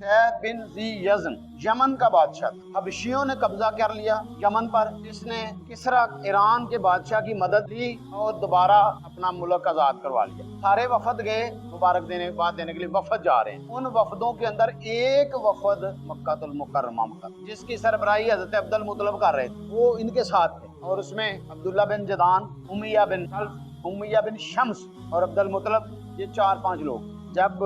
सैफ बिन ज़ी यज़न Yemen का बादशाह था। हबशियों ने कब्जा कर लिया यमन पर, जिसने किसरा ईरान के बादशाह की मदद ली और दोबारा अपना मुल्क आजाद करवा लिया। सारे वफद गए मुबारक देने बात देने के लिए, वफद जा रहे हैं। उन वफदों के अंदर एक वफद मक्कातुल मुकर्रमा का, जिसकी सरबराही हजरत अब्दुल मुत्तलिब कर रहे थे, वो इनके साथ थे। और उसमें अब्दुल्ला बिन जदान, उमैया बिन सल्फ, उमैया बिन शम्स और अब्दुल मुत्तलिब, ये 4-5 लोग जब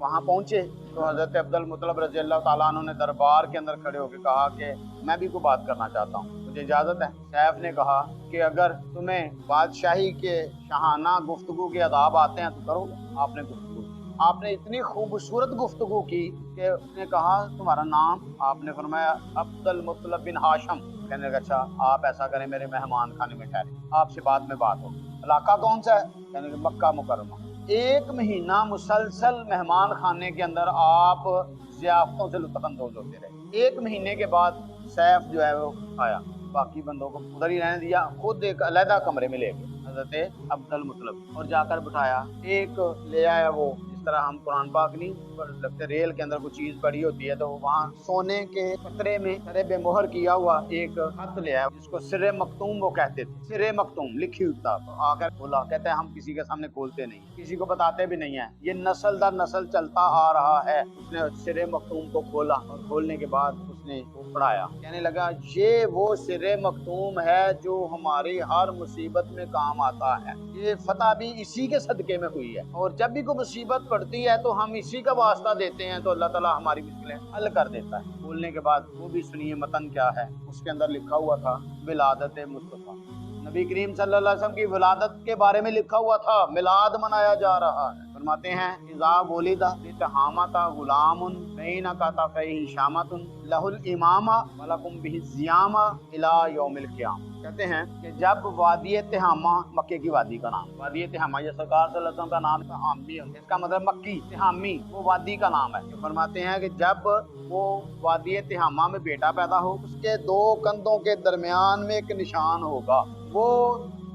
वहाँ पहुंचे तो हजरत अब्दुल मुत्तलिब रज़ी अल्लाह ताला अन्हु ने दरबार के अंदर खड़े होकर कहा कि मैं भी कोई बात करना चाहता हूँ, मुझे इजाज़त है। सैफ ने कहा कि अगर तुम्हें बादशाही के शाहाना गुफ्तगू के आदाब आते हैं तो करो। आपने गुफ्तगू, आपने इतनी खूबसूरत गुफ्तगू की कि उसने कहा तुम्हारा नाम? आपने फरमाया अब्दुल मुत्तलिब बिन हाशम। कहने लगा अच्छा आप ऐसा करें, मेरे मेहमान खाने में ठहरे, आपसे बाद में बात हो। इलाका कौन सा है? कहने लगा मक्का मुकर्रमा। 1 महीना मुसलसल मेहमान खाने के अंदर आप ज़ियाफ़तों से लुत्फ़अंदोज़ होते रहे। 1 महीने के बाद सैफ जो है वो आया, बाकी बंदों को उधर ही रहने दिया, खुद एक अलहदा कमरे में ले गए हज़रत अब्दुल मुत्तलिब और जाकर बिठाया। एक ले आया वो, जिस तरह हम कुरान पाक नहीं लगते रेल के अंदर कोई चीज़ पड़ी होती है तो वहाँ सोने के पतरे में सरे बेमोहर किया हुआ एक खत ले आया, जिसको सिर्रे मखतूम वो कहते थे। सिर्रे मखतूम लिखी हुई किताब आकर बोला, कहते हैं हम किसी के सामने खोलते नहीं, किसी को बताते भी नहीं है, ये नस्ल दर नस्ल चलता आ रहा है। उसने सिर्रे मखतूम को खोला और खोलने के बाद उसने वो पढ़ाया। कहने लगा ये वो सिर्रे मखतूम है जो हमारी हर मुसीबत में काम आता है, ये फतह भी इसी के सदके में हुई है, और जब भी कोई मुसीबत पड़ती है तो हम इसी का वास्ता देते हैं तो अल्लाह ताला हमारी मुश्किलें हल कर देता है। बोलने के बाद वो भी सुनिए मतन क्या है। उसके अंदर लिखा हुआ था विलादत मुस्तफ़ा, नबी करीम सल्लल्लाहु अलैहि वसल्लम की विलादत के बारे में लिखा हुआ था, मिलाद मनाया जा रहा है। फरमाते हैं इज़ा वुलिदा लितहामता गुलामुन बैना कतफैहि शामतुन लहुल इमामा वलकुम बिहि ज़ियामा इला यौमिल क़ियामा। कहते हैं कि जब वादी तिहामा, मक्के की वादी का नाम वादी तिहामा, ये सरकार सल्लल्लाहु अलैहि वसल्लम का नाम तिहामी है, इसका मतलब मक्की तिहामी, वो वादी का नाम है। तो फरमाते हैं कि जब वो वादी तिहामा में बेटा पैदा हो, उसके 2 कंधों के दरमियान में एक निशान होगा, वो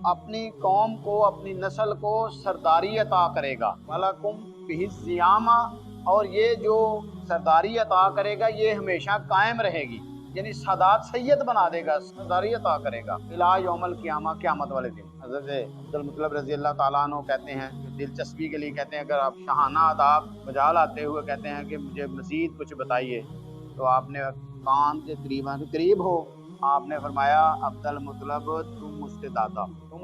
अपनी कौम को, अपनी नस्ल को सरदारी अता करेगा। वलकुम बिहि ज़ियामा, और ये जो सरदारी अता करेगा ये हमेशा कायम रहेगी, यानी सादात सैयद बना देगा, सरदारी अता करेगा इला यौमल क़ियामा, क़यामत वाले दिन। हज़रत अब्दुल मुत्तलिब रज़ी अल्लाह ताला अन्हु कहते हैं, दिलचस्पी के लिए कहते हैं, अगर आप शाहाना आदाब बजा लाते हुए कहते हैं कि मुझे मज़ीद कुछ बताइए, तो आपने कान के करीब हो, आपने फरमाया अब्दुल मुत्तलिब तुम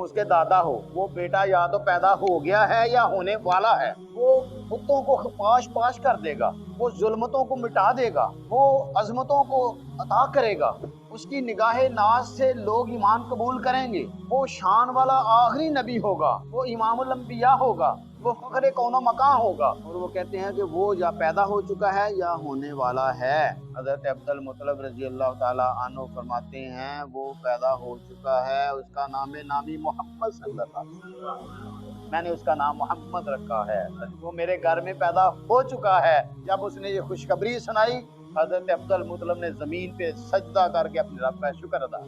उसके दादा हो। वो बेटा या तो पैदा हो गया है या होने वाला है, वो बुतों को पाश पाश कर देगा, वो जुल्मतों को मिटा देगा, वो अजमतों को अता करेगा, उसकी निगाहे नाज से लोग ईमान कबूल करेंगे, वो शान वाला आखिरी नबी होगा, वो इमामुल अंबिया होगा, वो फखरे कौनो मकां होगा। और वो कहते हैं कि वो या पैदा हो चुका है या होने वाला है। हज़रत अब्दुल मुत्तलिब रज़ी अल्लाह ताला अन्हु फरमाते हैं वो पैदा हो चुका है, उसका नामी मोहम्मद सल्लल्लाहु अलैहि वसल्लम, मैंने उसका नाम मोहम्मद रखा है, वो मेरे घर में पैदा हो चुका है। जब उसने ये खुशखबरी सुनाई, हज़रत अब्दुल मुत्तलिब ने ज़मीन पे सजदा करके अपने रब का शुक्र अदा,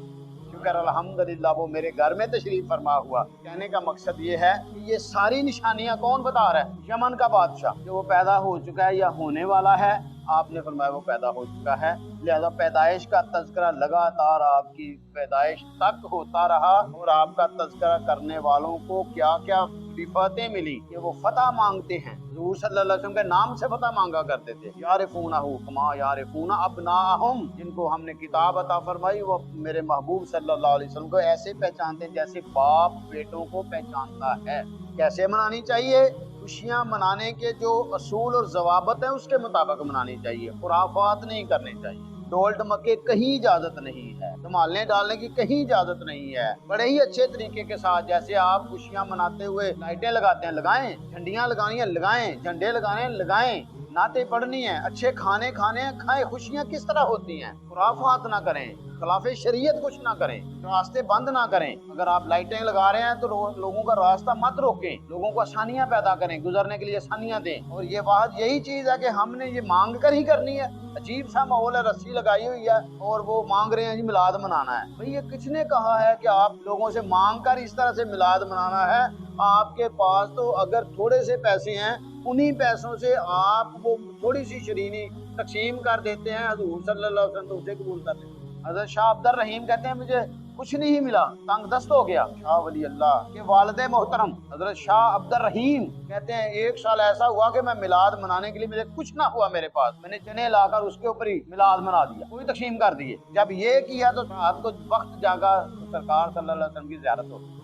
शुक्र अल्हम्दुलिल्लाह वो मेरे घर में तशरीफ फरमा हुआ। कहने का मकसद ये है कि ये सारी निशानियां कौन बता रहा है? यमन का बादशाह, जो वो पैदा हो चुका है या होने वाला है। आपने फरमाया वो पैदा हो चुका है, लिहाजा पैदाइश का तज़किरा लगातार आपकी पैदाइश तक होता रहा, और आपका तज़किरा करने वालों को क्या क्या रिफ़तें मिली कि वो फतह मांगते हैं। हुज़ूर सल्लल्लाहु अलैहि वसल्लम के नाम से फतह मांगा करते थे, यारिफूनहु कमा यारिफूना अबनाअहुम, जिनको हमने किताब अता फरमाई वो मेरे महबूब सल्लल्लाहु अलैहि वसल्लम को ऐसे पहचानते जैसे बाप बेटों को पहचानता है। कैसे मनानी चाहिए? खुशियाँ मनाने के जो असूल और ज़वाबत हैं उसके मुताबिक मनानी चाहिए, खुराफात नहीं करनी चाहिए, ढोल ढमके कहीं इजाजत नहीं है, धमालने डालने की कहीं इजाजत नहीं है। बड़े ही अच्छे तरीके के साथ, जैसे आप खुशियां मनाते हुए लाइटें लगाते हैं लगाएं, झंडियां लगानी है लगाएं, झंडे लगाने हैं लगाएं, नाते पढ़नी है, अच्छे खाने खाने हैं खाएं। खुशियां किस तरह होती हैं? खुराफात ना करें, खिलाफे शरीयत कुछ ना करें, रास्ते बंद ना करें। अगर आप लाइटें लगा रहे हैं तो लोगों का रास्ता मत रोकें, लोगों को आसानियां पैदा करें, गुजरने के लिए आसानियां दें। और ये बात यही चीज है कि हमने ये मांग कर ही करनी है। अजीब सा माहौल है, रस्सी लगाई हुई है और वो मांग रहे हैं जी मिलाद मनाना है। भाई ये किसने कहा है कि आप लोगों से मांग कर इस तरह से मिलाद मनाना है? आपके पास तो अगर थोड़े से पैसे हैं انہی پیسوں سے آپ وہ تھوڑی سی شرینی تقسیم کر دیتے ہیں، حضور صلی اللہ علیہ وسلم تو اسے قبول کر لیتے ہیں۔ حضرت شاہ عبد الرحیم کہتے ہیں مجھے کچھ نہیں ملا، تنگ دست ہو گیا۔ شاہ ولی اللہ کے والد محترم حضرت شاہ عبد الرحیم کہتے ہیں ایک سال ایسا ہوا کہ میں میلاد منانے کے لیے مجھے کچھ نہ ہوا میرے پاس، میں نے چنے لا کر اس کے اوپر ہی میلاد منا دیا، کوئی تقسیم کر دیے۔ جب یہ کیا تو رات کو وقت جاگا تو سرکار صلی اللہ علیہ وسلم کی زیارت ہو گئی،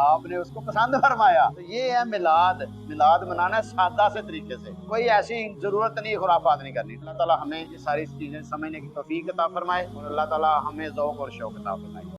آپ نے اس کو پسند فرمایا۔ تو یہ ہے میلاد، میلاد منانا ہے سادہ سے طریقے سے، کوئی ایسی ضرورت نہیں خرافات نہیں کرنی۔ اللہ تعالیٰ ہمیں یہ ساری چیزیں سمجھنے کی توفیق عطا فرمائے اور اللہ تعالیٰ ہمیں ذوق اور شوق عطا فرمائے۔